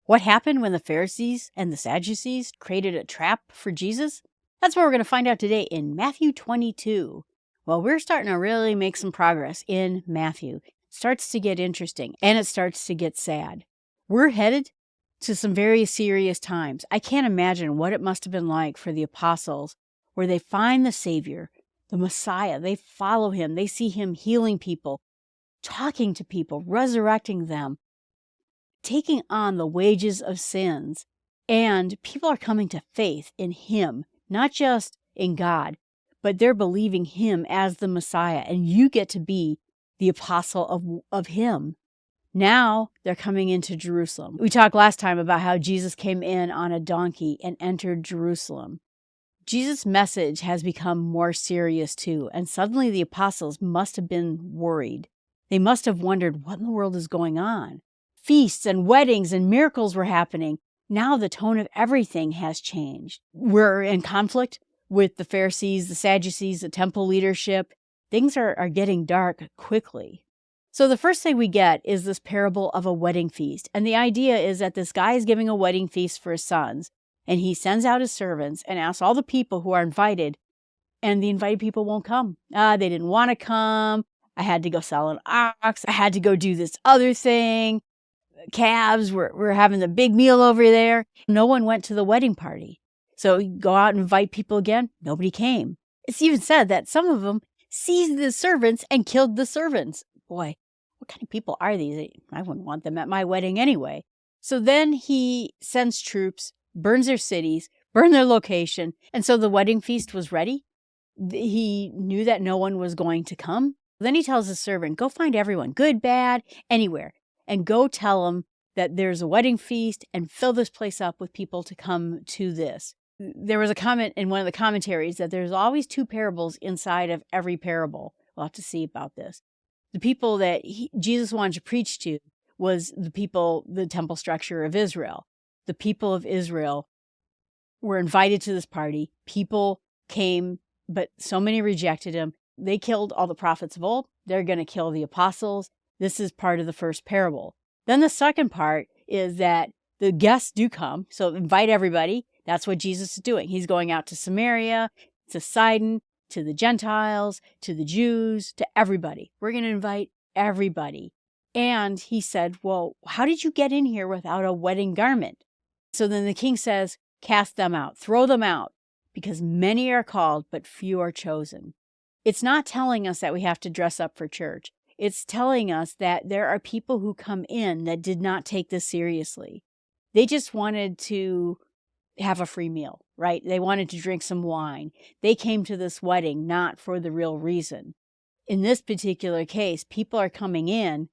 What happened when the Pharisees and the Sadducees created a trap for Jesus? That's what we're going to find out today in Matthew 22. Well, we're starting to really make some progress in Matthew. It starts to get interesting, and it starts to get sad. We're headed to some very serious times. I can't imagine what it must have been like for the apostles, where they find the Savior, the Messiah. They follow him. They see him healing people, talking to people, resurrecting them, taking on the wages of sins. And people are coming to faith in him, not just in God, but they're believing him as the Messiah. And you get to be the apostle of him. Now they're coming into Jerusalem. We talked last time about how Jesus came in on a donkey and entered Jerusalem. Jesus' message has become more serious too, and suddenly the apostles must have been worried. They must have wondered, what in the world is going on? Feasts and weddings and miracles were happening. Now the tone of everything has changed. We're in conflict with the Pharisees, the Sadducees, the temple leadership. Things are getting dark quickly. So the first thing we get is this parable of a wedding feast. And the idea is that this guy is giving a wedding feast for his sons. And he sends out his servants and asks all the people who are invited. And the invited people won't come. They didn't want to come. I had to go sell an ox. I had to go do this other thing. Calves, we're having the big meal over there. No one went to the wedding party. So you go out and invite people again. Nobody came. It's even said that some of them seized the servants and killed the servants. Boy, what kind of people are these? I wouldn't want them at my wedding anyway. So then he sends troops, burns their cities, burn their location. And so the wedding feast was ready. He knew that no one was going to come. Then he tells his servant, go find everyone, good, bad, anywhere. And go tell them that there's a wedding feast and fill this place up with people to come to this. There was a comment in one of the commentaries that there's always two parables inside of every parable. We'll have to see about this. The people that Jesus wanted to preach to was the people, the temple structure of Israel. The people of Israel were invited to this party. People came, but so many rejected him. They killed all the prophets of old. They're going to kill the apostles. This is part of the first parable. Then the second part is that the guests do come. So invite everybody. That's what Jesus is doing. He's going out to Samaria, to Sidon, to the Gentiles, to the Jews, to everybody. We're going to invite everybody. And he said, well, how did you get in here without a wedding garment? So then the king says, cast them out, throw them out, because many are called, but few are chosen. It's not telling us that we have to dress up for church. It's telling us that there are people who come in that did not take this seriously. They just wanted to have a free meal, right? They wanted to drink some wine. They came to this wedding not for the real reason. In this particular case, people are coming in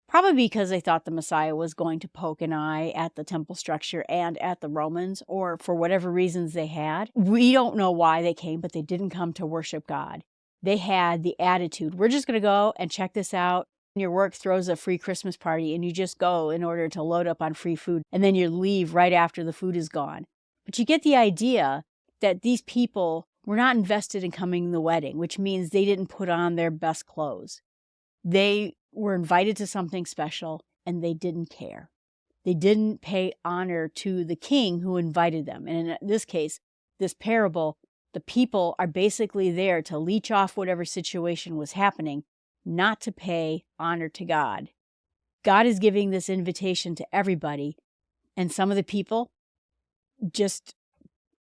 probably because they thought the Messiah was going to poke an eye at the temple structure and at the Romans, or for whatever reasons they had. We don't know why they came, but they didn't come to worship God. They had the attitude, we're just going to go and check this out. Your work throws a free Christmas party and you just go in order to load up on free food, and then you leave right after the food is gone. But you get the idea that these people were not invested in coming to the wedding, which means they didn't put on their best clothes. They were invited to something special and they didn't care. They didn't pay honor to the king who invited them. And in this case, this parable, the people are basically there to leech off whatever situation was happening, not to pay honor to God. God is giving this invitation to everybody, and some of the people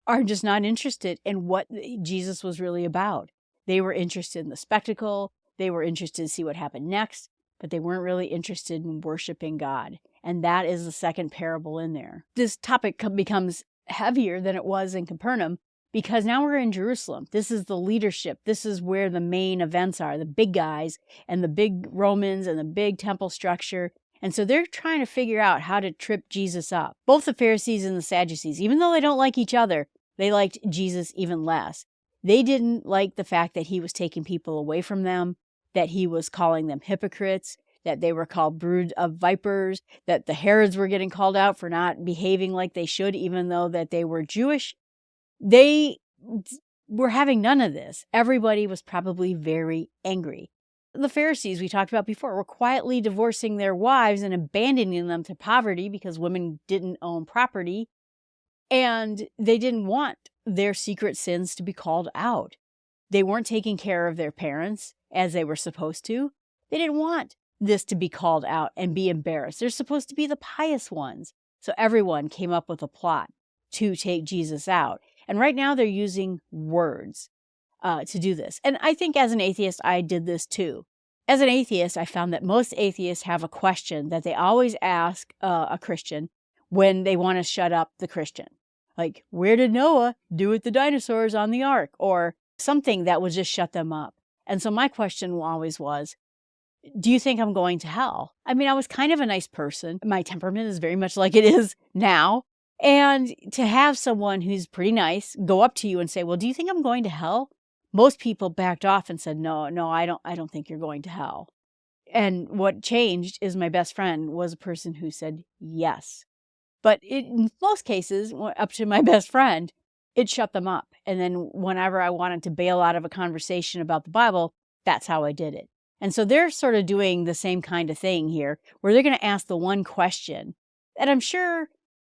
are just not interested in what Jesus was really about. They were interested in the spectacle. They were interested to see what happened next, but they weren't really interested in worshiping God. And that is the second parable in there. This topic becomes heavier than it was in Capernaum, because now we're in Jerusalem. This is the leadership. This is where the main events are, the big guys and the big Romans and the big temple structure. And so they're trying to figure out how to trip Jesus up. Both the Pharisees and the Sadducees, even though they don't like each other, they liked Jesus even less. They didn't like the fact that he was taking people away from them, that he was calling them hypocrites, that they were called brood of vipers, that the Herods were getting called out for not behaving like they should, even though that they were Jewish. They were having none of this. Everybody was probably very angry. The Pharisees we talked about before were quietly divorcing their wives and abandoning them to poverty because women didn't own property, and they didn't want their secret sins to be called out. They weren't taking care of their parents as they were supposed to. They didn't want this to be called out and be embarrassed. They're supposed to be the pious ones. So everyone came up with a plot to take Jesus out. And right now they're using words to do this. And I think as an atheist, I did this too. As an atheist, I found that most atheists have a question that they always ask a Christian when they want to shut up the Christian. Like, where did Noah do with the dinosaurs on the ark? Or something that would just shut them up. And so my question always was, do you think I'm going to hell? I mean, I was kind of a nice person. My temperament is very much like it is now. And to have someone who's pretty nice go up to you and say, well, do you think I'm going to hell? Most people backed off and said, no, I don't think you're going to hell. And what changed is my best friend was a person who said yes. But in most cases, up to my best friend, it shut them up. And then whenever I wanted to bail out of a conversation about the Bible, that's how I did it. And so they're sort of doing the same kind of thing here, where they're going to ask the one question that I'm sure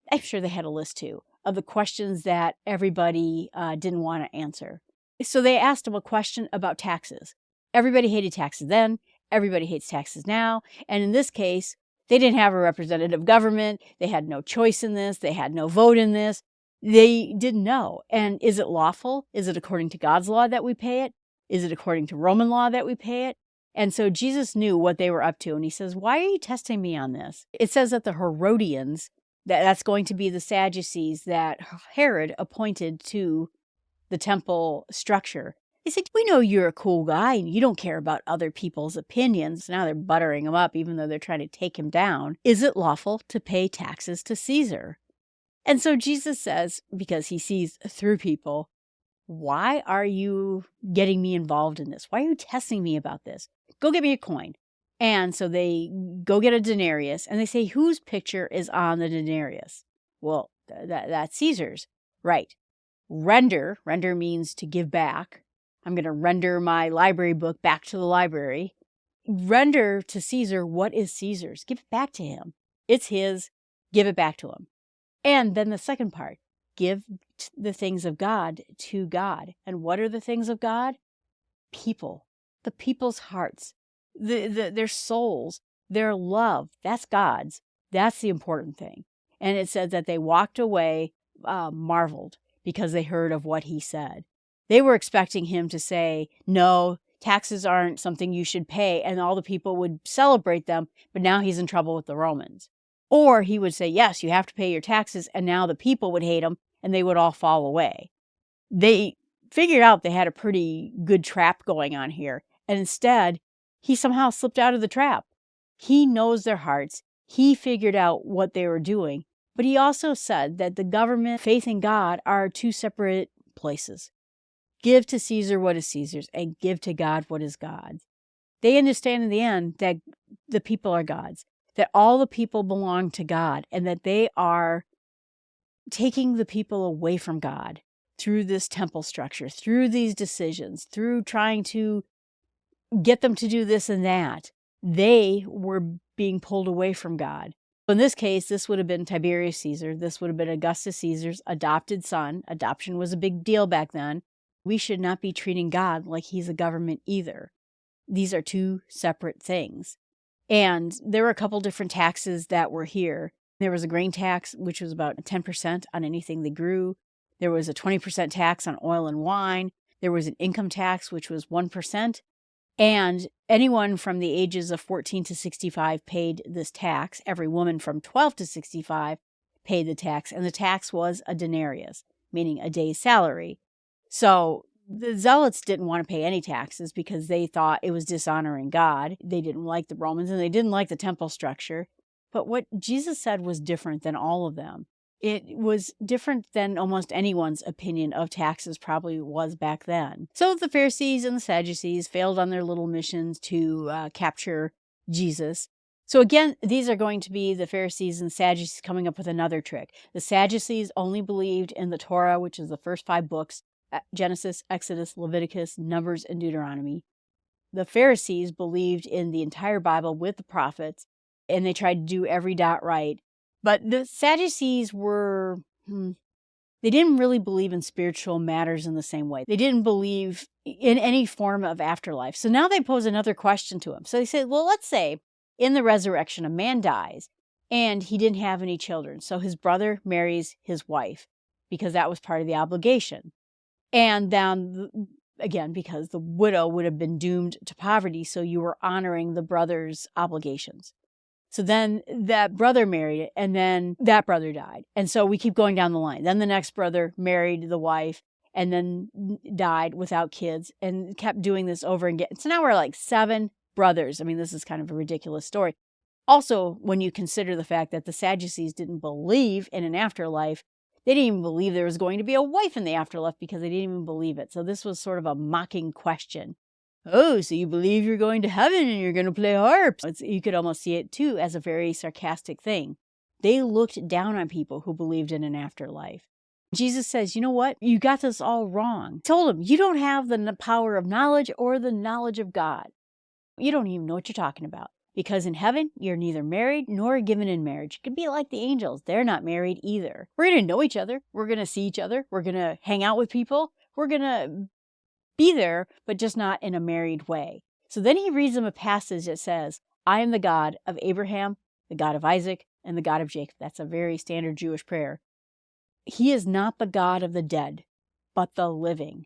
they had a list too, of the questions that everybody didn't want to answer. So they asked him a question about taxes. Everybody hated taxes then. Everybody hates taxes now. And in this case, they didn't have a representative government. They had no choice in this. They had no vote in this. They didn't know. And is it lawful? Is it according to God's law that we pay it? Is it according to Roman law that we pay it? And so Jesus knew what they were up to. And he says, why are you testing me on this? It says that the Herodians, that's going to be the Sadducees that Herod appointed to the temple structure. They said, we know you're a cool guy and you don't care about other people's opinions. Now they're buttering him up even though they're trying to take him down. Is it lawful to pay taxes to Caesar? And so Jesus says, because he sees through people, why are you getting me involved in this? Why are you testing me about this? Go get me a coin. And so they go get a denarius and they say, whose picture is on the denarius? Well, that's Caesar's. Right. Render means to give back. I'm going to render my library book back to the library. Render to Caesar what is Caesar's. Give it back to him. It's his. Give it back to him. And then the second part, give the things of God to God. And what are the things of God? People. The people's hearts. Their souls. Their love. That's God's. That's the important thing. And it says that they walked away marveled because they heard of what he said. They were expecting him to say, no, taxes aren't something you should pay, and all the people would celebrate them, but now he's in trouble with the Romans. Or he would say, yes, you have to pay your taxes, and now the people would hate him, and they would all fall away. They figured out they had a pretty good trap going on here, and instead, he somehow slipped out of the trap. He knows their hearts. He figured out what they were doing, but he also said that the government, faith in God, are two separate places. Give to Caesar what is Caesar's and give to God what is God's. They understand in the end that the people are God's, that all the people belong to God, and that they are taking the people away from God through this temple structure, through these decisions, through trying to get them to do this and that. They were being pulled away from God. In this case, this would have been Tiberius Caesar. This would have been Augustus Caesar's adopted son. Adoption was a big deal back then. We should not be treating God like he's a government either. These are two separate things. And there were a couple different taxes that were here. There was a grain tax, which was about 10% on anything they grew. There was a 20% tax on oil and wine. There was an income tax, which was 1%. And anyone from the ages of 14 to 65 paid this tax. Every woman from 12 to 65 paid the tax. And the tax was a denarius, meaning a day's salary. So the Zealots didn't want to pay any taxes because they thought it was dishonoring God. They didn't like the Romans and they didn't like the temple structure. But what Jesus said was different than all of them. It was different than almost anyone's opinion of taxes probably was back then. So the Pharisees and the Sadducees failed on their little missions to capture Jesus. So again, these are going to be the Pharisees and Sadducees coming up with another trick. The Sadducees only believed in the Torah, which is the first 5 books, Genesis, Exodus, Leviticus, Numbers, and Deuteronomy. The Pharisees believed in the entire Bible with the prophets, and they tried to do every dot right. But the Sadducees were, they didn't really believe in spiritual matters in the same way. They didn't believe in any form of afterlife. So now they pose another question to him. So they said, well, let's say in the resurrection, a man dies and he didn't have any children. So his brother marries his wife because that was part of the obligation. And then, again, because the widow would have been doomed to poverty, so you were honoring the brother's obligations. So then that brother married it, and then that brother died. And so we keep going down the line. Then the next brother married the wife and then died without kids and kept doing this over again. So now we're like 7 brothers. I mean, this is kind of a ridiculous story. Also, when you consider the fact that the Sadducees didn't believe in an afterlife, they didn't even believe there was going to be a wife in the afterlife because they didn't even believe it. So this was sort of a mocking question. Oh, so you believe you're going to heaven and you're going to play harps. You could almost see it, too, as a very sarcastic thing. They looked down on people who believed in an afterlife. Jesus says, you know what? You got this all wrong. He told them, you don't have the power of knowledge or the knowledge of God. You don't even know what you're talking about. Because in heaven, you're neither married nor given in marriage. It could be like the angels. They're not married either. We're going to know each other. We're going to see each other. We're going to hang out with people. We're going to be there, but just not in a married way. So then he reads them a passage that says, I am the God of Abraham, the God of Isaac, and the God of Jacob. That's a very standard Jewish prayer. He is not the God of the dead, but the living.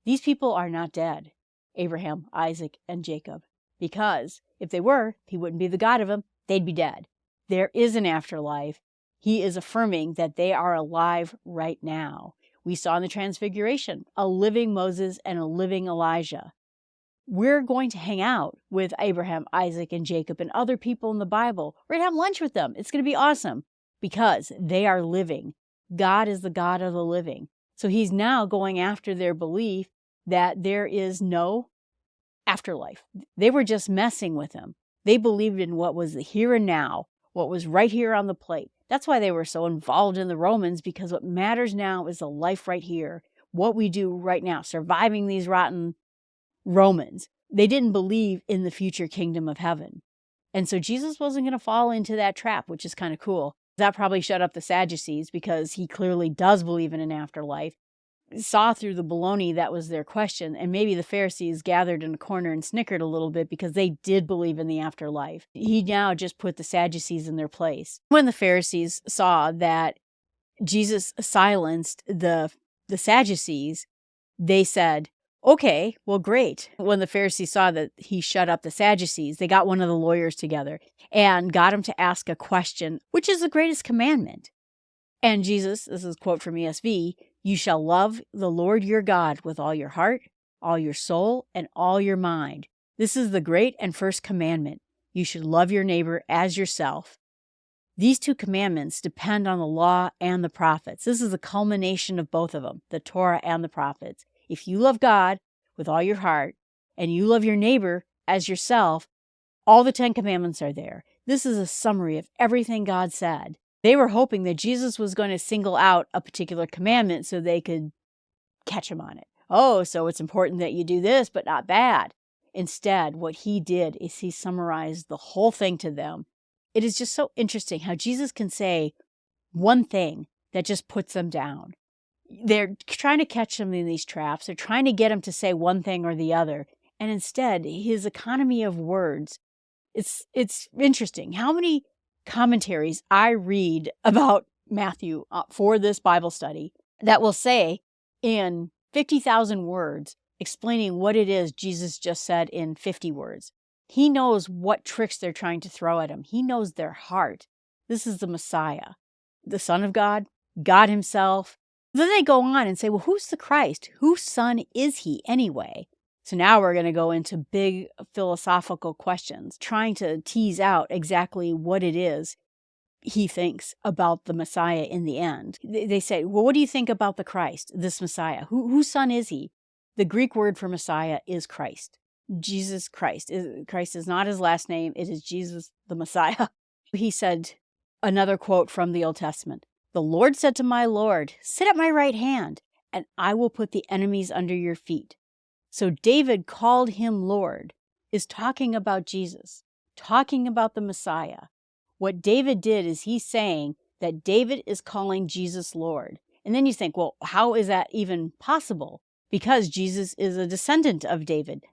These people are not dead, Abraham, Isaac, and Jacob, because if they were, he wouldn't be the God of them. They'd be dead. There is an afterlife. He is affirming that they are alive right now. We saw in the Transfiguration a living Moses and a living Elijah. We're going to hang out with Abraham, Isaac, and Jacob and other people in the Bible. We're going to have lunch with them. It's going to be awesome because they are living. God is the God of the living. So he's now going after their belief that there is no afterlife. They were just messing with him. They believed in what was the here and now, what was right here on the plate. That's why they were so involved in the Romans, because what matters now is the life right here, what we do right now, surviving these rotten Romans. They didn't believe in the future kingdom of heaven. And so Jesus wasn't going to fall into that trap, which is kind of cool. That probably shut up the Sadducees because he clearly does believe in an afterlife. Saw through the baloney that was their question, and maybe the Pharisees gathered in a corner and snickered a little bit because they did believe in the afterlife. He now just put the Sadducees in their place. When the Pharisees saw that Jesus silenced the Sadducees, they said, okay, well, great. When the Pharisees saw that he shut up the Sadducees, they got one of the lawyers together and got him to ask a question, which is the greatest commandment. And Jesus, this is a quote from ESV, you shall love the Lord your God with all your heart, all your soul, and all your mind. This is the great and first commandment. You should love your neighbor as yourself. These 2 commandments depend on the law and the prophets. This is the culmination of both of them, the Torah and the prophets. If you love God with all your heart and you love your neighbor as yourself, all the 10 commandments are there. This is a summary of everything God said. They were hoping that Jesus was going to single out a particular commandment so they could catch him on it. Oh, so it's important that you do this, but not bad. Instead, what he did is he summarized the whole thing to them. It is just so interesting how Jesus can say one thing that just puts them down. They're trying to catch him in these traps. They're trying to get him to say one thing or the other. And instead, his economy of words, it's interesting. How many commentaries I read about Matthew for this Bible study that will say in 50,000 words explaining what it is Jesus just said in 50 words. He knows what tricks they're trying to throw at him. He knows their heart. This is the Messiah, the Son of God, God himself. Then they go on and say, well, who's the Christ? Whose son is he anyway? So now we're going to go into big philosophical questions, trying to tease out exactly what it is he thinks about the Messiah in the end. They say, well, what do you think about the Christ, this Messiah? Whose son is he? The Greek word for Messiah is Christ. Jesus Christ. Christ is not his last name. It is Jesus the Messiah. He said, another quote from the Old Testament, the Lord said to my Lord, sit at my right hand, and I will put the enemies under your feet. So David called him Lord is talking about Jesus, talking about the Messiah. What David did is he's saying that David is calling Jesus Lord. And then you think, well, how is that even possible? Because Jesus is a descendant of David.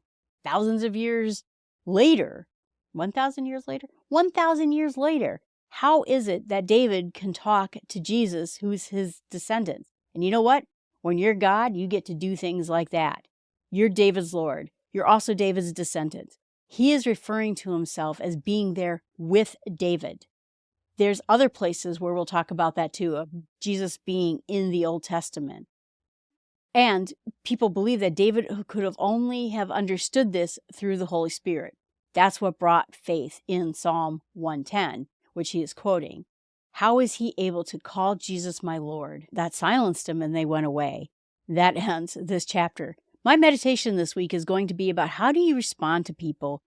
Thousands of years later, 1,000 years later? 1,000 years later, how is it that David can talk to Jesus, who's his descendant? And you know what? When you're God, you get to do things like that. You're David's Lord. You're also David's descendant. He is referring to himself as being there with David. There's other places where we'll talk about that too, of Jesus being in the Old Testament. And people believe that David could have only have understood this through the Holy Spirit. That's what brought faith in Psalm 110, which he is quoting. How is he able to call Jesus my Lord? That silenced him and they went away. That ends this chapter. My meditation this week is going to be about how do you respond to people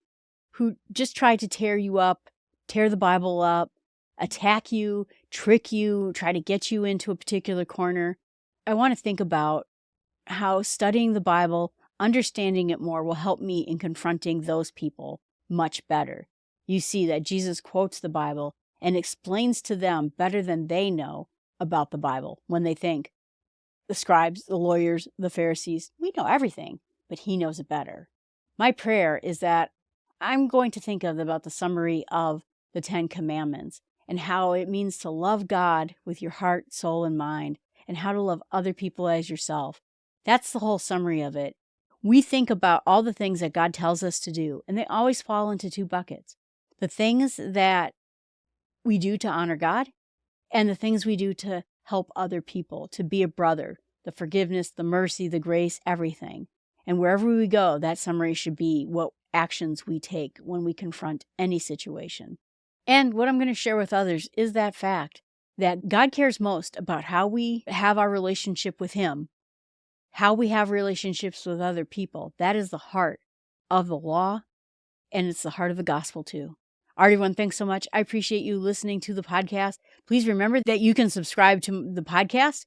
who just try to tear you up, tear the Bible up, attack you, trick you, try to get you into a particular corner. I want to think about how studying the Bible, understanding it more, will help me in confronting those people much better. You see that Jesus quotes the Bible and explains to them better than they know about the Bible when they think the scribes, the lawyers, the Pharisees, we know everything, but he knows it better. My prayer is that I'm going to think about the summary of the 10 Commandments and how it means to love God with your heart, soul, and mind, and how to love other people as yourself. That's the whole summary of it. We think about all the things that God tells us to do, and they always fall into 2 buckets. The things that we do to honor God, and the things we do to help other people, to be a brother, the forgiveness, the mercy, the grace, everything. And wherever we go, that summary should be what actions we take when we confront any situation. And what I'm going to share with others is that fact that God cares most about how we have our relationship with him, how we have relationships with other people. That is the heart of the law, and it's the heart of the gospel too. All right, everyone, thanks so much. I appreciate you listening to the podcast. Please remember that you can subscribe to the podcast,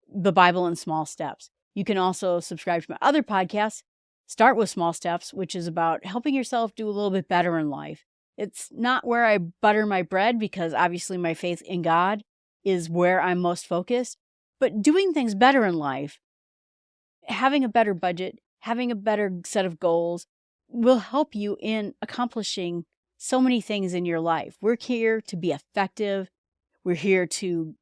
The Bible in Small Steps. You can also subscribe to my other podcasts, Start with Small Steps, which is about helping yourself do a little bit better in life. It's not where I butter my bread because obviously my faith in God is where I'm most focused, but doing things better in life, having a better budget, having a better set of goals will help you in accomplishing so many things in your life. We're here to be effective. We're here to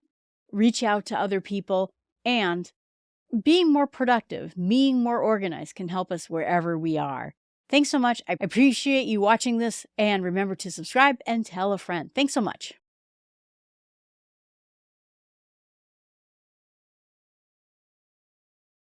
reach out to other people, and being more productive, being more organized can help us wherever we are. Thanks so much. I appreciate you watching this, and remember to subscribe and tell a friend. Thanks so much.